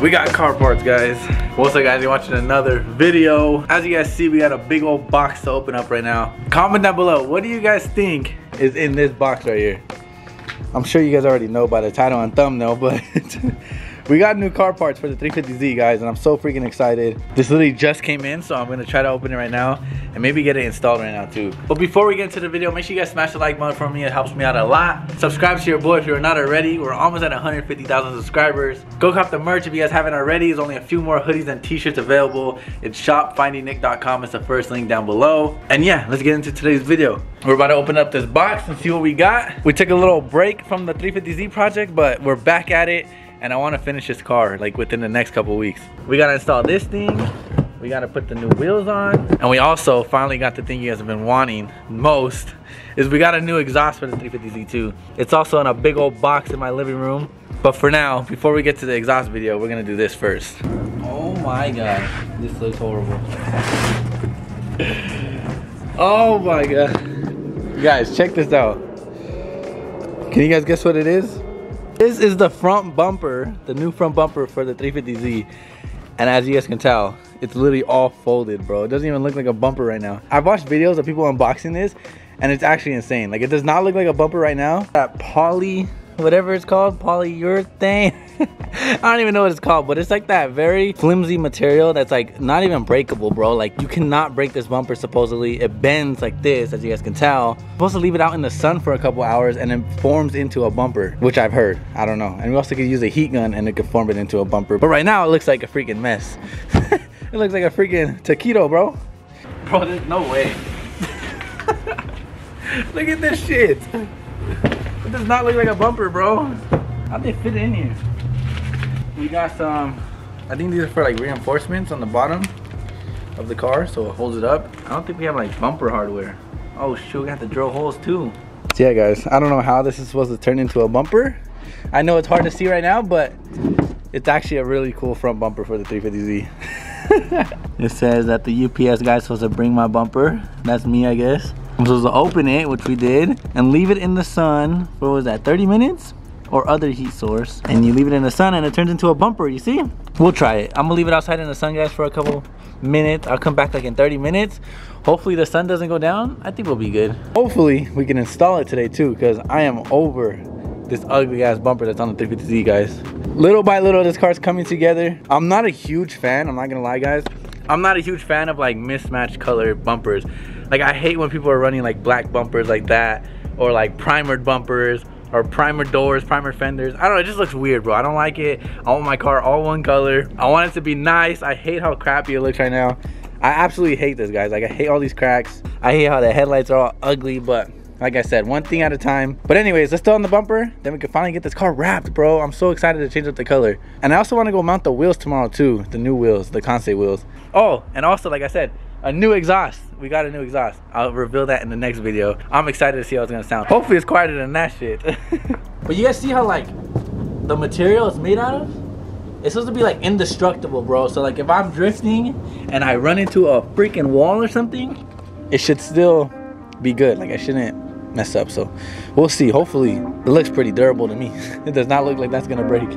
We got car parts, guys. What's up, guys? You're watching another video. As you guys see, we got a big old box to open up right now. Comment down below, what do you guys think is in this box right here? I'm sure you guys already know by the title and thumbnail, but we got new car parts for the 350Z, guys, and I'm so freaking excited. This literally just came in, so I'm gonna try to open it right now and maybe get it installed right now too. But before we get into the video, make sure you guys smash the like button for me. It helps me out a lot. Subscribe to your boy if you're not already. We're almost at 150,000 subscribers. Go cop the merch if you guys haven't already. There's only a few more hoodies and t-shirts available. It's shop.findingnick.com. It's the first link down below. And yeah, let's get into today's video. We're about to open up this box and see what we got. We took a little break from the 350Z project, but we're back at it. And I want to finish this car like within the next couple weeks. We got to install this thing. We got to put the new wheels on. And we also finally got the thing you guys have been wanting most, is we got a new exhaust for the 350Z too. It's also in a big old box in my living room. But for now, before we get to the exhaust video, we're going to do this first. Oh my God, this looks horrible. Oh my God. Guys, check this out. Can you guys guess what it is? This is the front bumper, the new front bumper for the 350Z. And as you guys can tell, it's literally all folded, bro. It doesn't even look like a bumper right now. I've watched videos of people unboxing this, and it's actually insane. Like, it does not look like a bumper right now. That poly, whatever it's called, polyurethane. I don't even know what it's called, but it's like that very flimsy material that's like not even breakable, bro. Like, you cannot break this bumper supposedly. It bends like this, as you guys can tell. You're supposed to leave it out in the sun for a couple hours and then forms into a bumper, which I've heard. I don't know. And we also could use a heat gun and it could form it into a bumper. But right now it looks like a freaking mess. It looks like a freaking taquito, bro. Bro, there's no way. Look at this shit. It does not look like a bumper, bro. How'd they fit in here? We got some, I think these are for like reinforcements on the bottom of the car, so it holds it up. I don't think we have like bumper hardware. Oh shoot, we have to drill holes too. So yeah, guys, I don't know how this is supposed to turn into a bumper. I know it's hard to see right now, but it's actually a really cool front bumper for the 350Z. It says that the UPS guy's supposed to bring my bumper. That's me, I guess. I'm supposed to open it, which we did, and leave it in the sun for, what was that, 30 minutes? Or other heat source. And you leave it in the sun and it turns into a bumper, you see? We'll try it. I'm gonna leave it outside in the sun, guys, for a couple minutes. I'll come back like in 30 minutes. Hopefully the sun doesn't go down. I think we'll be good. Hopefully we can install it today too, because I am over this ugly ass bumper that's on the 350Z, guys. Little by little, this car's coming together. I'm not a huge fan, I'm not gonna lie, guys. I'm not a huge fan of like mismatched color bumpers. Like, I hate when people are running like black bumpers like that, or like primered bumpers, or primer doors, primer fenders. I don't know, it just looks weird, bro. I don't like it. I want my car all one color. I want it to be nice. I hate how crappy it looks right now. I absolutely hate this, guys. Like, I hate all these cracks. I hate how the headlights are all ugly, but like I said, one thing at a time. But anyways, let's throw on the bumper, then we can finally get this car wrapped, bro. I'm so excited to change up the color. And I also want to go mount the wheels tomorrow too, the new wheels, the Conce wheels. Oh, and also, like I said, a new exhaust. We got a new exhaust. I'll reveal that in the next video. I'm excited to see how it's gonna sound. Hopefully it's quieter than that shit. But you guys see how like the material it's made out of? It's supposed to be like indestructible, bro. So like if I'm drifting and I run into a freaking wall or something, it should still be good. Like, I shouldn't mess up. So we'll see. Hopefully it looks pretty durable to me. It does not look like that's gonna break.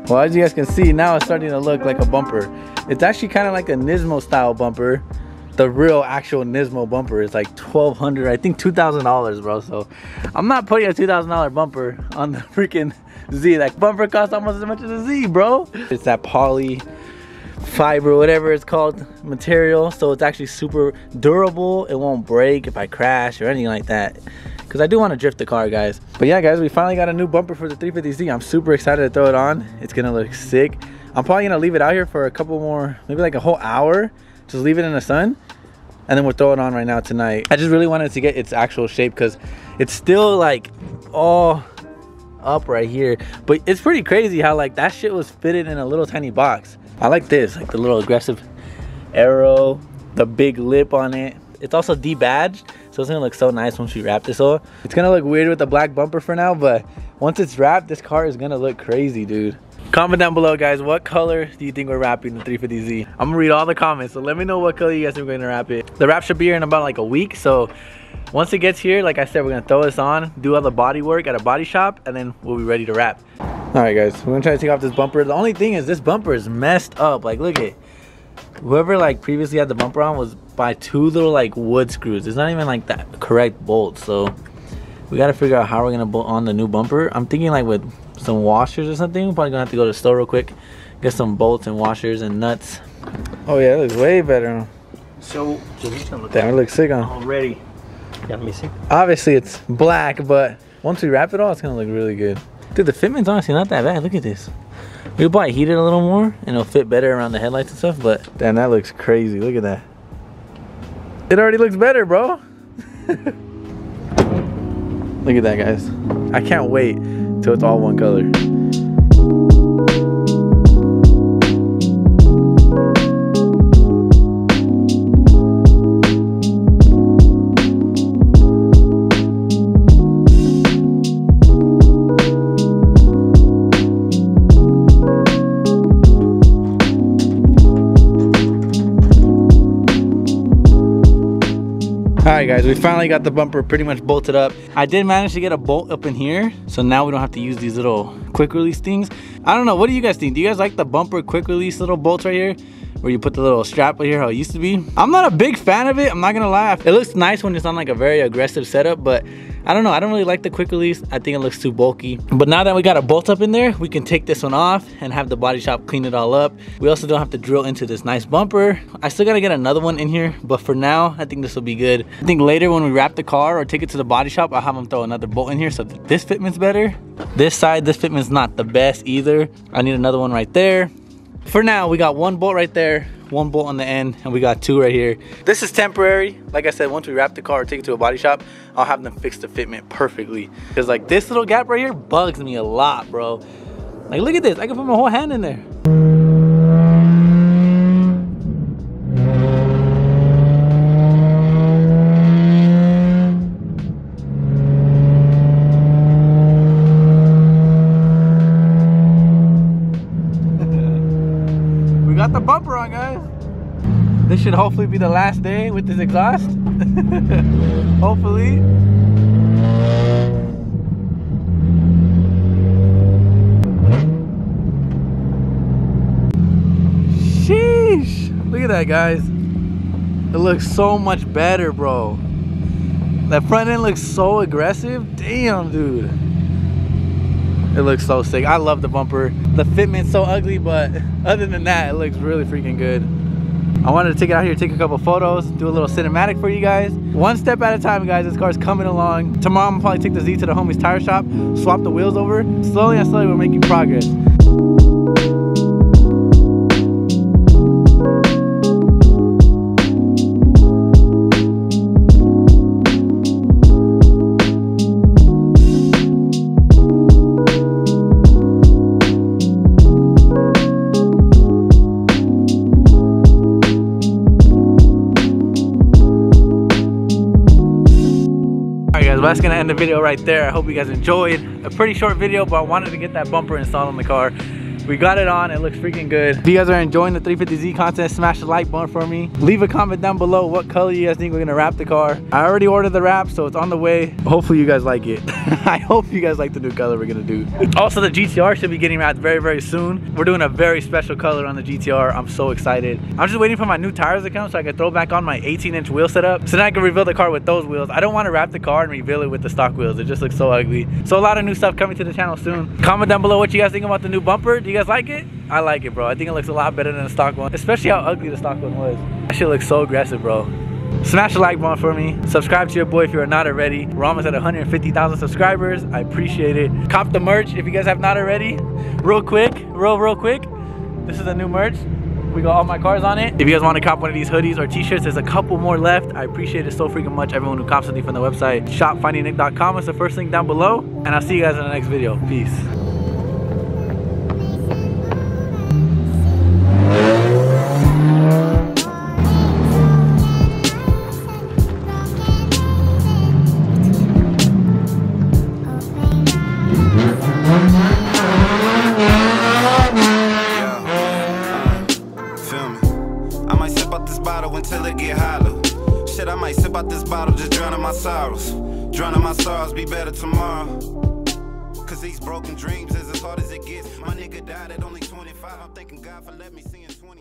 Well, as you guys can see, now it's starting to look like a bumper. It's actually kind of like a Nismo style bumper. The real actual Nismo bumper is like $1,200, I think $2,000, bro. So I'm not putting a $2,000 bumper on the freaking Z. That bumper costs almost as much as a Z, bro. It's that poly fiber, whatever it's called, material. So it's actually super durable. It won't break if I crash or anything like that. Because I do want to drift the car, guys. But yeah, guys, we finally got a new bumper for the 350Z. I'm super excited to throw it on. It's gonna look sick. I'm probably gonna leave it out here for a couple more, maybe like a whole hour. Just leave it in the sun, and then we'll throw it on right now tonight. I just really wanted to get its actual shape because it's still like all up right here. But it's pretty crazy how like that shit was fitted in a little tiny box. I like this, like the little aggressive arrow, the big lip on it. It's also debadged, so it's gonna look so nice once we wrap this all. It's gonna look weird with the black bumper for now, but once it's wrapped, this car is gonna look crazy, dude. Comment down below, guys, what color do you think we're wrapping the 350Z? I'm gonna read all the comments, so let me know what color you guys think we're gonna wrap it. The wrap should be here in about like a week, so once it gets here, like I said, we're gonna throw this on, do all the body work at a body shop, and then we'll be ready to wrap. All right, guys, we're gonna try to take off this bumper. The only thing is this bumper is messed up. Like, look at whoever like previously had the bumper on was by 2 little like wood screws. It's not even like that correct bolt, so we gotta figure out how we're gonna bolt on the new bumper. I'm thinking like with some washers or something. We're probably gonna have to go to the store real quick, get some bolts and washers and nuts. Oh yeah, it looks way better. So damn, it looks sick on already. Yeah, let me see. Obviously it's black, but once we wrap it all, it's gonna look really good. Dude, the fitment's honestly not that bad. Look at this. We'll probably heat it a little more and it'll fit better around the headlights and stuff, but damn, that looks crazy. Look at that. It already looks better, bro. Look at that, guys. I can't wait till it's all one color. Alright guys, we finally got the bumper pretty much bolted up. I did manage to get a bolt up in here, so now we don't have to use these little quick release things. I don't know, what do you guys think? Do you guys like the bumper quick release little bolts right here? Where you put the little strap right here, how it used to be? I'm not a big fan of it, I'm not gonna lie. It looks nice when it's on like a very aggressive setup, but I don't know, I don't really like the quick release. I think it looks too bulky. But now that we got a bolt up in there, we can take this one off and have the body shop clean it all up. We also don't have to drill into this nice bumper. I still gotta get another one in here, but for now, I think this will be good. I think later when we wrap the car or take it to the body shop, I'll have them throw another bolt in here so that this fitment's better. This side, this fitment's not the best either. I need another one right there. For now, we got one bolt right there, one bolt on the end, and we got 2 right here. This is temporary. Like I said, once we wrap the car or take it to a body shop, I'll have them fix the fitment perfectly. Because like this little gap right here bugs me a lot, bro. Like look at this, I can put my whole hand in there. Got the bumper on, guys. This should hopefully be the last day with this exhaust. Hopefully. Sheesh. Look at that, guys. It looks so much better, bro. That front end looks so aggressive. Damn, dude. It looks so sick. I love the bumper. The fitment's so ugly, but other than that, it looks really freaking good. I wanted to take it out here, take a couple photos, do a little cinematic for you guys. One step at a time, guys. This car's coming along. Tomorrow, I'm gonna probably take the Z to the homie's tire shop, swap the wheels over. Slowly and slowly, we're making progress. Well, that's gonna end the video right there. I hope you guys enjoyed. A pretty short video, but I wanted to get that bumper installed on the car. We got it on, it looks freaking good. If you guys are enjoying the 350Z content, smash the like button for me. Leave a comment down below what color you guys think we're gonna wrap the car. I already ordered the wrap, so it's on the way. Hopefully you guys like it. I hope you guys like the new color we're gonna do. Also, the GTR should be getting wrapped very, very soon. We're doing a very special color on the GTR. I'm so excited. I'm just waiting for my new tires to come so I can throw back on my 18-inch wheel setup. So then I can reveal the car with those wheels. I don't want to wrap the car and reveal it with the stock wheels. It just looks so ugly. So a lot of new stuff coming to the channel soon. Comment down below what you guys think about the new bumper. Do you guys like it? I like it, bro. I think it looks a lot better than the stock one, especially how ugly the stock one was. That shit looks so aggressive, bro. Smash the like button for me. Subscribe to your boy if you are not already. We're almost at 150,000 subscribers. I appreciate it. Cop the merch if you guys have not already. Real quick. This is a new merch. We got all my cars on it. If you guys want to cop one of these hoodies or t-shirts, there's a couple more left. I appreciate it so freaking much. Everyone who cops something from the website. Shop FindingNick.com is the first link down below. And I'll see you guys in the next video. Peace. might sip out this bottle, just drowning my sorrows. Drowning my sorrows, be better tomorrow. Cause these broken dreams is as hard as it gets. My nigga died at only 25. I'm thanking God for letting me see in 20.